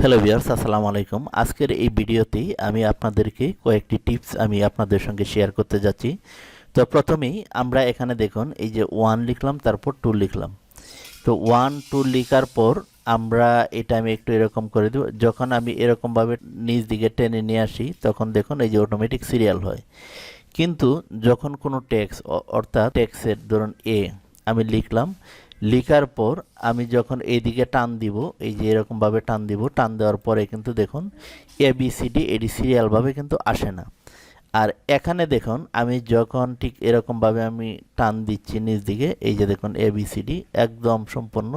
Hello viewers, আসসালামু আলাইকুম। আজকের এই ভিডিওতে আমি আপনাদেরকে কয়েকটি টিপস আমি আপনাদের সঙ্গে শেয়ার করতে যাচ্ছি। তো প্রথমেই আমরা এখানে দেখুন এই যে 1 লিখলাম, তারপর 2 লিখলাম। তো 1 2 লেখার পর আমরা এটা আমি একটু এরকম করে দেব। যখন আমি এরকমভাবে নিচ দিকে টেনে নিয়ে আসি তখন দেখুন এই যে অটোমেটিক সিরিয়াল হয়। কিন্তু যখন কোনো টেক্সট অর্থাৎ টেক্সটের ধরুন এ আমি লিখলাম, লেখার পর আমি যখন এইদিকে টান দিব, এই যে এরকমভাবে টান দিব, টান দেওয়ার পরে কিন্তু দেখুন এ বি সি ডি এডি সিরিয়ালভাবে কিন্তু আসে না। আর এখানে দেখুন আমি যখন ঠিক এরকমভাবে আমি টান দিচ্ছি নিচ দিকে, এই যে দেখুন এ বি সি ডি একদম সম্পূর্ণ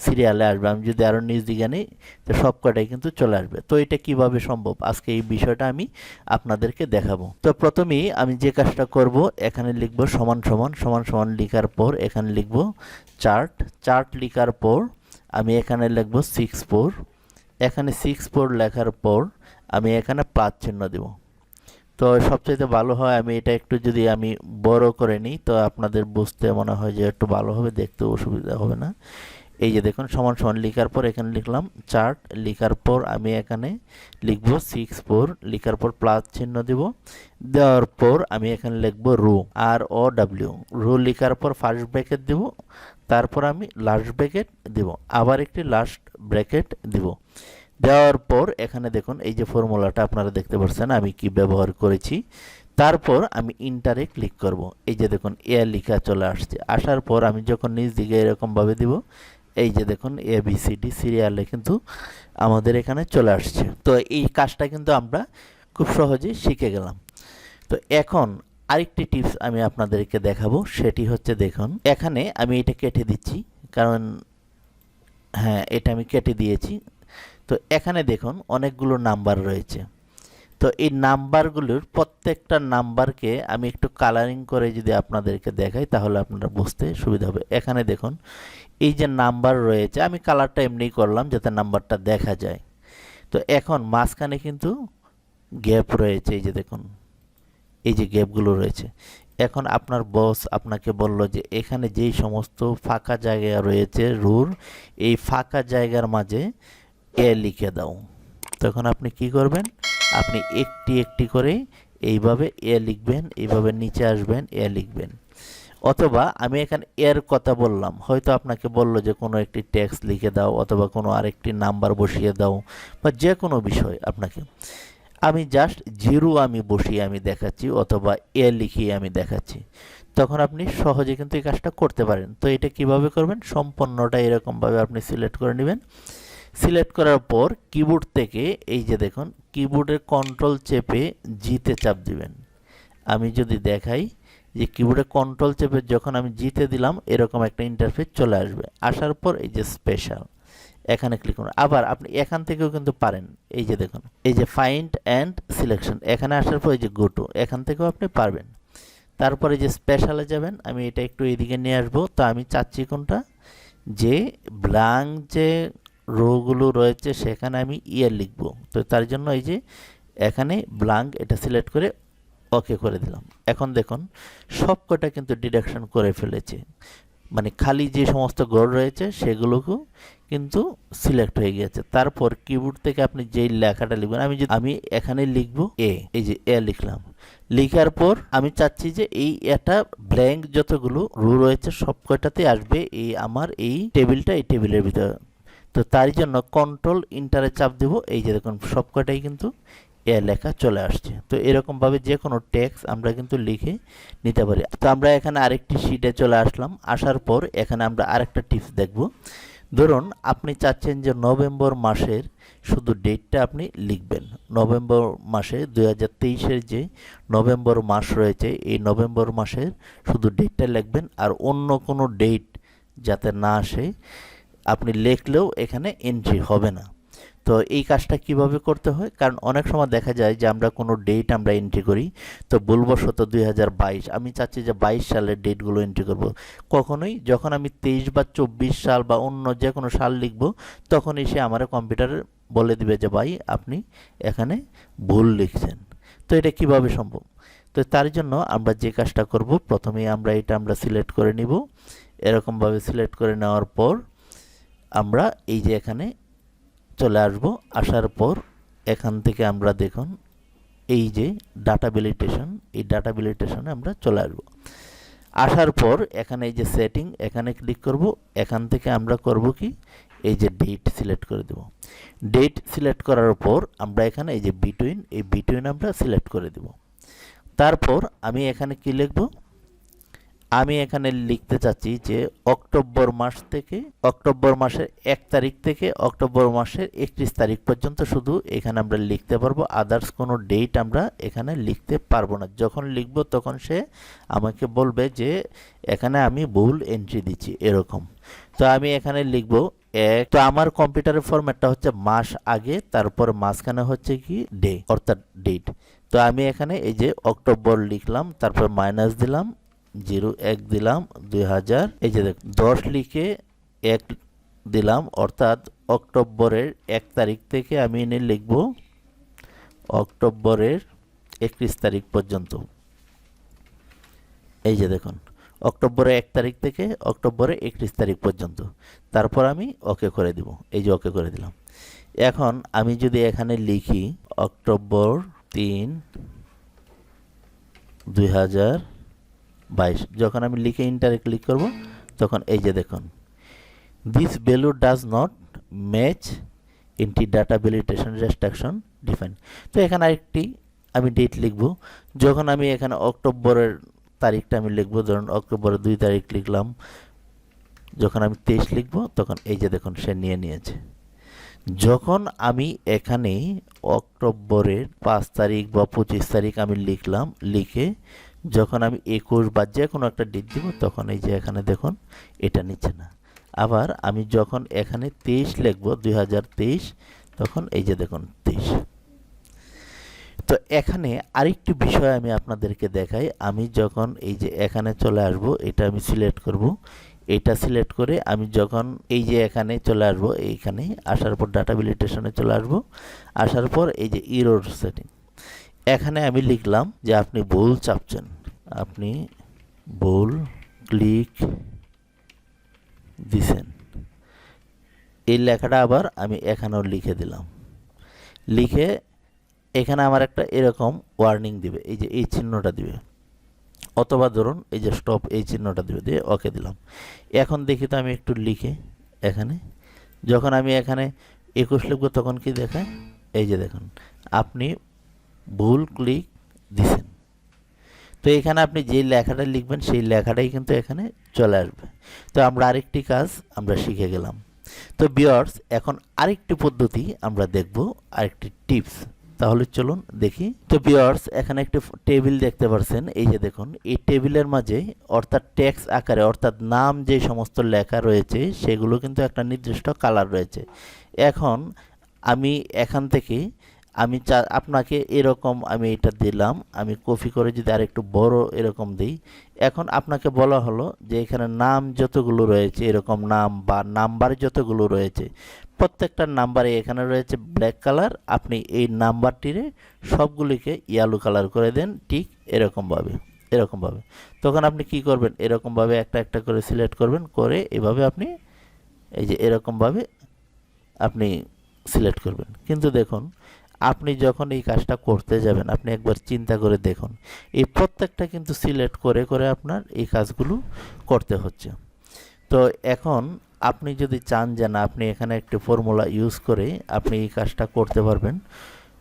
সিরিয়ালে আসবে। আমি যদি আরও নিচ দিকে নিই তো সবকটাই কিন্তু চলে আসবে। তো এটা কিভাবে সম্ভব, আজকে এই বিষয়টা আমি আপনাদেরকে দেখাবো। তো প্রথমেই আমি যে কাজটা করব, এখানে লিখব সমান সমান সমান সমান লিখার পর এখানে লিখব চার্ট। চার্ট লিখার পর আমি এখানে লিখব 6 4। এখানে 6 4 লেখার পর আমি এখানে প্লাস চিহ্ন দেব। তো সবচেয়ে ভালো হয় আমি এটা একটু যদি আমি বড় করে নিই তো আপনাদের বুঝতে মনে হয় যে একটু ভালো হবে, দেখতে অসুবিধা হবে না। এই যে দেখুন সমান সমান লেখার পর এখানে লিখলাম চার্ট, লেখার পর আমি এখানে লিখব 6 4, লেখার পর প্লাস চিহ্ন দেব। দেওয়ার পর আমি এখানে লিখব রো, আর ও ডব্লিউ। রো লেখার পর ফার্স্ট ব্র্যাকেট দেব, তারপর আমি লাস্ট ব্র্যাকেট দেব, আবার একটি লাস্ট ব্র্যাকেট দেব। দেওয়ার পর এখানে দেখুন এই যে ফর্মুলাটা আপনারা দেখতে পাচ্ছেন আমি কি ব্যবহার করেছি। তারপর আমি ইন্টারে ক্লিক করব। এই যে দেখুন এ লেখা চলে আসছে। আসার পর আমি যখন নিচ দিকে এরকমভাবে দিব, এই যে দেখুন এ বি সি ডি সিরিয়ালে কিন্তু আমাদের এখানে চলে আসছে। তো এই কাজটা কিন্তু আমরা খুব সহজেই শিখে গেলাম। তো এখন আরেকটি টিপস আমি আপনাদেরকে দেখাবো, সেটি হচ্ছে দেখুন এখানে আমি এটা কেটে দিচ্ছি, কারণ হ্যাঁ এটা আমি কেটে দিয়েছি। তো এখানে দেখুন অনেকগুলো নাম্বার রয়েছে। তো এই নাম্বারগুলোর প্রত্যেকটা নাম্বারকে আমি একটু কালারিং করে যদি আপনাদেরকে দেখাই তাহলে আপনারা বুঝতে সুবিধা হবে। এখানে দেখুন এই যে নাম্বার রয়েছে, আমি কালারটা এমনিই করলাম যাতে নাম্বারটা দেখা যায়। তো এখন মাঝখানে কিন্তু গ্যাপ রয়েছে, এই যে দেখুন এই যে গ্যাপগুলো রয়েছে। এখন আপনার বস আপনাকে বলল যে এখানে যেই সমস্ত ফাঁকা জায়গা রয়েছে রুর, এই ফাঁকা জায়গার মাঝে এ লিখে দাও। তখন আপনি কি করবেন, আপনি একটি একটি করে এইভাবে এ লিখবেন, এইভাবে নিচে আসবেন এ লিখবেন। অথবা আমি এখানে এর কথা বললাম, হয়তো আপনাকে বলল যে কোনো একটি টেক্সট লিখে দাও অথবা কোনো আরেকটি নাম্বার বসিয়ে দাও বা যে কোনো বিষয় আপনাকে। আমি জাস্ট জিরো আমি বসিয়ে আমি দেখাচ্ছি অথবা এ লিখিয়ে আমি দেখাচ্ছি। তখন আপনি সহজে কিন্তু এই কাজটা করতে পারেন। তো এটা কিভাবে করবেন, সম্পূর্ণটা এরকমভাবে আপনি সিলেক্ট করে নেবেন। সিলেক্ট করার পর কিবোর্ড থেকে এই যে দেখুন কিবোর্ডের কন্ট্রোল চেপে জিতে চাপ দিবেন। আমি যদি দেখাই যে কিবোর্ডে কন্ট্রোল চেপে যখন আমি জিতে দিলাম এরকম একটা ইন্টারফেস চলে আসবে। আসার পর এই যে স্পেশাল এখানে ক্লিক করুন। আবার আপনি এখান থেকেও কিন্তু পারেন, এই যে দেখুন এই যে ফাইন্ড অ্যান্ড সিলেকশন, এখানে আসার পর এই যে গো টু, এখান থেকেও আপনি পারবেন। তারপরে যে স্পেশালে যাবেন, আমি এটা একটু এদিকে নিয়ে আসবো। তো আমি চাচ্ছি কোনটা, যে ব্ল্যাঙ্ক যে রোগুলো রয়েছে সেখানে আমি ইয়ার লিখব। তো তার জন্য এই যে এখানে ব্ল্যাঙ্ক এটা সিলেক্ট করে ওকে করে দিলাম। এখন দেখুন সবকটা কিন্তু ডিডাকশন করে ফেলেছে, মানে খালি যে সমস্ত ঘর রয়েছে সেগুলোকেও কিন্তু সিলেক্ট হয়ে গেছে। তারপর কিবোর্ড থেকে আপনি যেই লেখাটা লিখবেন, আমি এখানে লিখব এ, এই যে এ লিখলাম। লিখার পর আমি চাচ্ছি যে এই এটা ব্ল্যাঙ্ক যতগুলো রো রয়েছে সবকটাতে আসবে এই আমার এই টেবিলটা, এই টেবিলের ভিতরে। তো তার জন্য কন্ট্রোল ইন্টারে চাপ দেব। এই যে দেখুন সবকটাই কিন্তু এ লেখা চলে আসছে। তো এরকমভাবে যে কোনো টেক্সট আমরা কিন্তু লিখে নিতে পারি। তো আমরা এখানে আরেকটি শিটে চলে আসলাম। আসার পর এখানে আমরা আরেকটা টিপস দেখব। ধরুন আপনি চাচ্ছেন যে নভেম্বর মাসের শুধু ডেটটা আপনি লিখবেন। নভেম্বর মাসে 2023-এর যে নভেম্বর মাস রয়েছে এই নভেম্বর মাসের শুধু ডেটটা লিখবেন, আর অন্য কোনো ডেট যাতে না আসে। আপনি লিখলেও এখানে এন্ট্রি হবে না। তো এই কাজটা কিভাবে করতে হয়, কারণ অনেক সময় দেখা যায় যে আমরা কোনো ডেট আমরা এন্ট্রি করি, তো ভুলবশত 2022 আমি চাচ্ছি যে 22 সালের ডেটগুলো এন্ট্রি করব। কখনোই যখন আমি 23 বা 24 সাল বা অন্য যে কোনো সাল লিখব তখনই সে আমার কম্পিউটারে বলে দিবে যে ভাই আপনি এখানে ভুল লিখছেন। তো এটা কিভাবে সম্ভব, তো তার জন্য আমরা যে কাজটা করব, প্রথমেই আমরা এটা সিলেক্ট করে নিব। এরকমভাবে সিলেক্ট করে নেওয়ার পর আমরা এই যে এখানে চলে আসব। আসার পর এখান থেকে আমরা দেখুন এই যে ডাটা ভ্যালিডেশন, এই ডাটা ভ্যালিডেশনে আমরা চলে আসব। আসার পর এখানে এই যে সেটিং, এখানে ক্লিক করব। এখান থেকে আমরা করব কি, এই যে ডেট সিলেক্ট করে দেব। ডেট সিলেক্ট করার পর আমরা এখানে এই যে বিটুইন, এই বিটুইন আমরা সিলেক্ট করে দেব। তারপর আমি এখানে কি লিখব, আমি এখানে লিখতে চাচ্ছি যে অক্টোবর মাস থেকে, অক্টোবর মাসের 1 তারিখ থেকে অক্টোবর মাসের 31 তারিখ পর্যন্ত শুধু এখানে আমরা লিখতে পারবো, আদার্স কোনো ডেট আমরা এখানে লিখতে পারবো না। যখন লিখব তখন সে আমাকে বলবে যে এখানে আমি ভুল এন্ট্রি দিচ্ছি, এরকম। তো আমি এখানে লিখব এক, তো আমার কম্পিউটারের ফরম্যাটটা হচ্ছে মাস আগে, তারপর মাঝখানে হচ্ছে কি ডে, অর্থাৎ ডেট। তো আমি এখানে এই যে অক্টোবর লিখলাম, তারপর মাইনাস দিলাম, 01 দিলাম 2000, এই যে 10 লিখে 1 দিলাম, অর্থাৎ অক্টোবরের 1 তারিখ থেকে আমি এনে লিখব অক্টোবরের 31 তারিখ পর্যন্ত। এই যে দেখুন অক্টোবরের 1 তারিখ থেকে অক্টোবরের 31 তারিখ পর্যন্ত। তারপর আমি ওকে করে দিব, এই যে ওকে করে দিলাম। এখন আমি যদি এখানে লিখি অক্টোবর 3 2022, যখন আমি লিখে ইন্টারে ক্লিক করব তখন এই যে দেখুন this value does not match into data validation restriction define. তো এখানে আরেকটি আমি ডেট লিখব। যখন আমি এখানে অক্টোবরের তারিখটা আমি লিখব, ধরুন অক্টোবরের 2 তারিখ লিখলাম, যখন আমি 23 লিখব তখন এই যে দেখুন সে নিয়ে নিয়েছে। যখন আমি এখানে অক্টোবরের 5 তারিখ বা 25 তারিখ আমি লিখলাম, লিখে যখন আমি 21 বা যে কোনো একটা ডেট দিব তখন এই যে এখানে দেখুন এটা নিচ্ছে না। আবার আমি যখন এখানে 23 লিখব 2023, তখন এই যে দেখুন 23। তো এখানে আরেকটি বিষয় আমি আপনাদেরকে দেখাই। আমি যখন এই যে এখানে চলে আসব, এটা আমি সিলেক্ট করব, এটা সিলেক্ট করে আমি যখন এই যে এখানে চলে আসব, এইখানে আসার পর ডাটা ভ্যালিডেশনে চলে আসব। আসার পর এই যে এরর সেটিং, এখানে আমি লিখলাম যে আপনি ভুল চাপছেন, আপনি ভুল ক্লিক দিছেন, এই লেখাটা আবার আমি এখানেও লিখে দিলাম। লিখে এখানে আমার একটা এরকম ওয়ার্নিং দিবে, এই যে এই চিহ্নটা দিবে, অথবা ধরুন এই যে স্টপ, এই চিহ্নটা দিবে, দিয়ে ওকে দিলাম। এখন দেখি তো আমি একটু লিখে এখানে, যখন আমি এখানে 21 লিখব তখন কি দেখায়, এই যে দেখুন আপনি ভুল ক্লিক দিছেন। তো এখানে আপনি যে লেখাটা লিখবেন সেই লেখাটাই কিন্তু এখানে চলে আসবে। তো আমরা আরেকটি কাজ আমরা শিখে গেলাম। তো ভিউয়ার্স, এখন আরেকটি পদ্ধতি আমরা দেখব, আরেকটি টিপস। তাহলে চলুন দেখি। তো ভিউয়ার্স, এখানে একটি টেবিল দেখতে পাচ্ছেন, এই যে দেখুন এই টেবিলের মাঝে অর্থাৎ টেক্সট আকারে, অর্থাৎ নাম যে সমস্ত লেখা রয়েছে সেগুলো কিন্তু একটা নির্দিষ্ট কালার রয়েছে। এখন আমি এখান থেকে আমি আপনাকে এরকম আমি এটা দিলাম, আমি কপি করে যদি আরেকটু বড় এরকম দিই, এখন আপনাকে বলা হলো যে এখানে নাম যতগুলো রয়েছে, এরকম নাম বা নাম্বার যতগুলো রয়েছে, প্রত্যেকটা নাম্বারে এখানে রয়েছে ব্ল্যাক কালার, আপনি এই নাম্বারটিরে সবগুলিকে ইয়েলো কালার করে দেন, ঠিক এরকমভাবে, এরকমভাবে। তখন আপনি কি করবেন, এরকমভাবে একটা একটা করে সিলেক্ট করবেন, করে এভাবে আপনি এই যে এরকমভাবে আপনি সিলেক্ট করবেন। কিন্তু দেখুন আপনি যখন এই কাজটা করতে যাবেন, আপনি একবার চিন্তা করে দেখুন, এই প্রত্যেকটা কিন্তু সিলেক্ট করে করে আপনার এই কাজগুলো করতে হচ্ছে। তো এখন আপনি যদি চান যে না, আপনি এখানে একটি ফর্মুলা ইউজ করে আপনি এই কাজটা করতে পারবেন,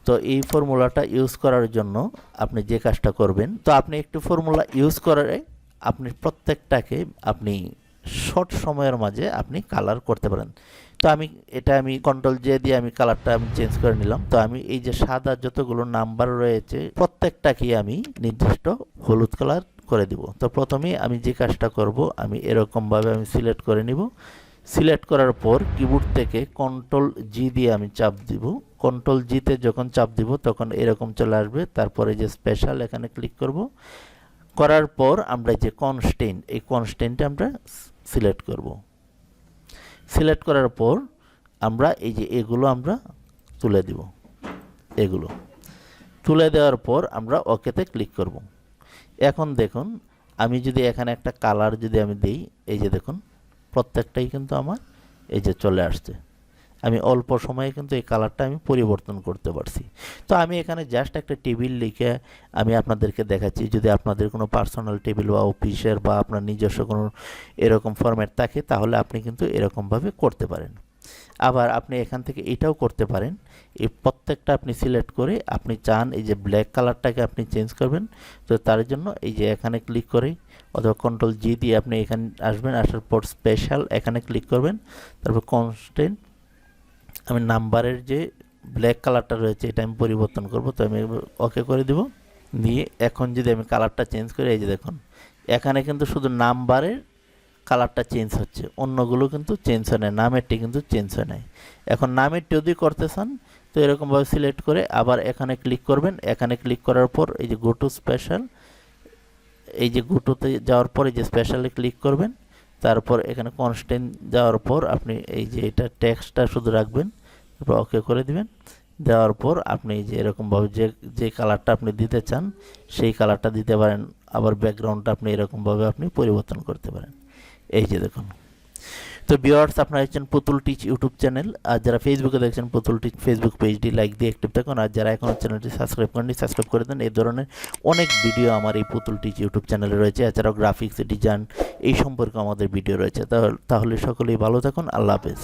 তো এই ফর্মুলাটা ইউজ করার জন্য আপনি যে কাজটা করবেন, তো আপনি একটি ফর্মুলা ইউজ করে আপনি প্রত্যেকটাকে আপনি শর্ট সময়ের মাঝে আপনি কালার করতে পারেন। তো আমি কন্ট্রোল জে দিয়ে আমি কালারটা আমি চেঞ্জ করে নিলাম। তো আমি এই যে সাদা যতগুলো নাম্বার রয়েছে প্রত্যেকটাকে আমি নির্দিষ্ট হলুদ কালার করে দিব। তো প্রথমেই আমি যে কাজটা করব, আমি এরকমভাবে আমি সিলেক্ট করে নিব। সিলেক্ট করার পর কিবোর্ড থেকে কন্ট্রোল জি দিয়ে আমি চাপ দিব। কন্ট্রোল জিতে যখন চাপ দিব তখন এরকম চলে আসবে। তারপরে যে স্পেশাল এখানে ক্লিক করব, করার পর আমরা যে কনস্ট্যান্ট, এই কনস্ট্যান্টে আমরা সিলেক্ট করব। সিলেক্ট করার পর আমরা এই যে এগুলো আমরা তুলে দিব, এগুলো তুলে দেওয়ার পর আমরা ওকেতে ক্লিক করব। এখন দেখুন আমি যদি এখানে একটা কালার যদি আমি দিই, এই যে দেখুন প্রত্যেকটাই কিন্তু আমার এই যে চলে আসছে। আমি অল্প সময়ে কিন্তু এই কালারটা আমি পরিবর্তন করতে পারছি। তো আমি এখানে জাস্ট একটা টেবিল লিখে আমি আপনাদেরকে দেখাচ্ছি। যদি আপনাদের কোনো পার্সোনাল টেবিল বা অফিসের বা আপনার নিজস্ব কোনো এরকম ফরম্যাট থাকে তাহলে আপনি কিন্তু এরকমভাবে করতে পারেন। আবার আপনি এখান থেকে এটাও করতে পারেন, এই প্রত্যেকটা আপনি সিলেক্ট করে আপনি চান এই যে ব্ল্যাক কালারটাকে আপনি চেঞ্জ করবেন। তো তার জন্য এই যে এখানে ক্লিক করে অথবা কন্ট্রোল জি দিয়ে আপনি এখানে আসবেন, আসার পর স্পেশাল এখানে ক্লিক করবেন, তারপর কনস্ট্যান্ট আমি নাম্বারের যে ব্ল্যাক কালারটা রয়েছে এটা আমি পরিবর্তন করব। তো আমি ওকে করে দিব, দিয়ে এখন যদি আমি কালারটা চেঞ্জ করি এই যে দেখুন এখানে কিন্তু শুধু নাম্বারের কালারটা চেঞ্জ হচ্ছে, অন্যগুলো কিন্তু চেঞ্জ হয় না, নামেরটি কিন্তু চেঞ্জ হয় নাই। এখন নামের যদি করতে চান তো এরকমভাবে সিলেক্ট করে আবার এখানে ক্লিক করবেন। এখানে ক্লিক করার পর এই যে গো টু স্পেশাল, এই যে গো টুতে যাওয়ার পর এই যে স্পেশালে ক্লিক করবেন, তারপর এখানে কনস্ট্যান্ট যাওয়ার পর আপনি এই যে এটা টেক্সটটা শুধু রাখবেন, তারপর ওকে করে দিবেন। দেওয়ার পর আপনি যে এরকমভাবে যে কালারটা আপনি দিতে চান সেই কালারটা দিতে পারেন। আবার ব্যাকগ্রাউন্ডটা আপনি এরকমভাবে আপনি পরিবর্তন করতে পারেন। এই যে দেখুন। তো ভিউয়ার্স, আপনারা দেখছেন পুতুল টিচ ইউটিউব চ্যানেল। আর যারা ফেসবুকে দেখছেন পুতুল টিচ ফেসবুক পেজটি লাইক দিয়ে অ্যাক্টিভ থাকুন। আর যারা এখনও চ্যানেলটি সাবস্ক্রাইব করেননি সাবস্ক্রাইব করে দেন। এই ধরনের অনেক ভিডিও আমার এই পুতুল টিচ ইউটিউব চ্যানেলে রয়েছে। এছাড়াও গ্রাফিক্স ডিজাইন এই সম্পর্কে আমাদের ভিডিও রয়েছে। তাহলে সকলেই ভালো থাকুন। আল্লাহ হাফেজ।